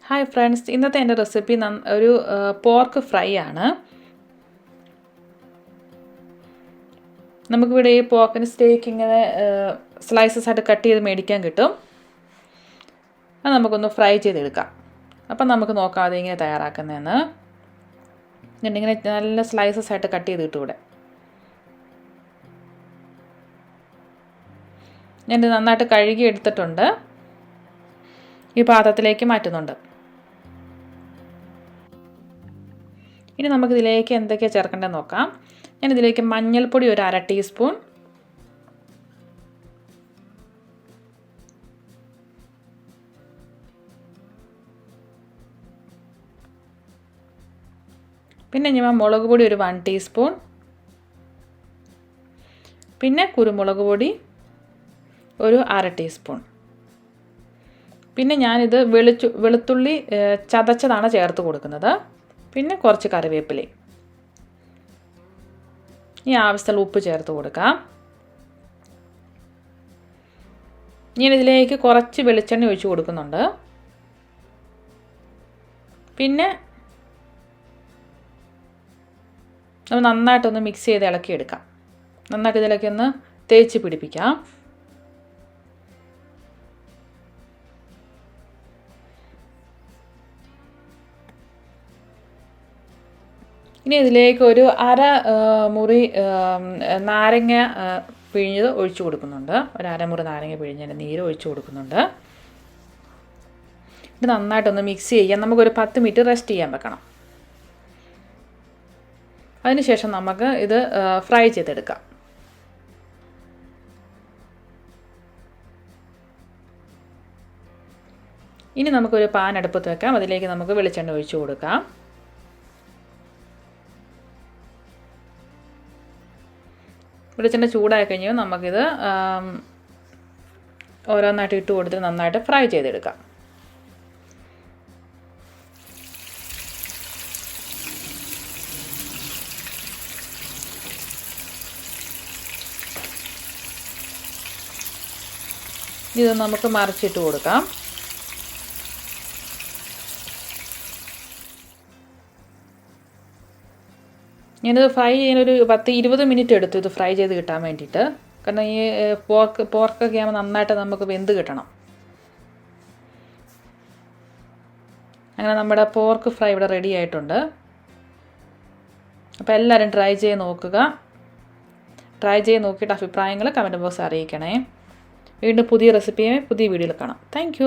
Hi friends, ഇന്നത്തെ എൻ്റെ recipe ഒരു പോർക്ക് ഫ്രൈ ആണ്. നമുക്കിവിടെ ഈ പോർക്കിന് സ്റ്റേക്ക് ഇങ്ങനെ സ്ലൈസസ് ആയിട്ട് കട്ട് ചെയ്ത് മേടിക്കാൻ കിട്ടും. അത് നമുക്കൊന്ന് ഫ്രൈ ചെയ്തെടുക്കാം. അപ്പം നമുക്ക് നോക്കാം അതെങ്ങനെ തയ്യാറാക്കുന്നതെന്ന്. ഇങ്ങനെ നല്ല സ്ലൈസസ് ആയിട്ട് കട്ട് ചെയ്ത് കിട്ടും. ഇവിടെ ഞാൻ നന്നായിട്ട് കഴുകി എടുത്തിട്ടുണ്ട്. ഈ പാത്രത്തിലേക്ക് മാറ്റുന്നുണ്ട്. ഇനി നമുക്കിതിലേക്ക് എന്തൊക്കെയാണ് ചേർക്കേണ്ടതെന്ന് നോക്കാം. ഞാനിതിലേക്ക് മഞ്ഞൾപ്പൊടി ഒരു 1/2 ടീസ്പൂൺ, പിന്നെ ഞാൻ മുളക് പൊടി ഒരു 1 ടീസ്പൂൺ, പിന്നെ കുരുമുളക് പൊടി ഒരു 1/2 ടീസ്പൂൺ, പിന്നെ ഞാനിത് വെളുത്തുള്ളി ചതച്ചതാണ് ചേർത്ത് കൊടുക്കുന്നത്, പിന്നെ കുറച്ച് കറിവേപ്പില. ഈ ആവശ്യമുള്ള ഉപ്പ് ചേർത്ത് കൊടുക്കാം. ഞാനിതിലേക്ക് കുറച്ച് വെളിച്ചെണ്ണ ഒഴിച്ച് കൊടുക്കുന്നുണ്ട്. പിന്നെ നമ്മൾ നന്നായിട്ടൊന്ന് മിക്സ് ചെയ്ത് ഇളക്കിയെടുക്കാം. നന്നായിട്ട് ഇതിലേക്ക് ഒന്ന് തേച്ച് പിടിപ്പിക്കാം. ഇനി ഇതിലേക്ക് ഒരു 1/2 മുറി നാരങ്ങ പിഴിഞ്ഞത് ഒഴിച്ചു കൊടുക്കുന്നുണ്ട്. ഒരു 1/2 മുറി നാരങ്ങ പിഴിഞ്ഞതിൻ്റെ നീര് ഒഴിച്ചു കൊടുക്കുന്നുണ്ട്. ഇത് നന്നായിട്ടൊന്ന് മിക്സ് ചെയ്യാം. നമുക്കൊരു 10 മിനിറ്റ് റെസ്റ്റ് ചെയ്യാൻ വെക്കണം. അതിനുശേഷം നമുക്ക് ഇത് ഫ്രൈ ചെയ്തെടുക്കാം. ഇനി നമുക്കൊരു പാൻ അടുപ്പത്ത് വെക്കാം. അതിലേക്ക് നമുക്ക് വെളിച്ചെണ്ണ ഒഴിച്ചു കൊടുക്കാം. വെളിച്ചെണ്ണ ചൂടായി കഴിഞ്ഞാൽ നമുക്കിത് ഓരോന്നായിട്ട് ഇട്ട് കൊടുത്തിട്ട് നന്നായിട്ട് ഫ്രൈ ചെയ്തെടുക്കാം. ഇത് നമുക്ക് മറിച്ചിട്ട് കൊടുക്കാം. ഞാനിത് ഫ്രൈ ചെയ്യാനൊരു 10-20 മിനിറ്റ് എടുത്തു ഇത് ഫ്രൈ ചെയ്ത് കിട്ടാൻ വേണ്ടിയിട്ട്. കാരണം ഈ പോർക്കൊക്കെ ആകുമ്പോൾ നന്നായിട്ട് നമുക്ക് വെന്ത് കിട്ടണം. അങ്ങനെ നമ്മുടെ പോർക്ക് ഫ്രൈ ഇവിടെ റെഡി ആയിട്ടുണ്ട്. അപ്പോൾ എല്ലാവരും ട്രൈ ചെയ്ത് നോക്കുക. ട്രൈ ചെയ്ത് നോക്കിയിട്ട് അഭിപ്രായങ്ങൾ കമൻറ്റ് ബോക്സ് അറിയിക്കണേ. വീണ്ടും പുതിയ റെസിപ്പിയെ പുതിയ വീഡിയോയിൽ കാണാം. താങ്ക്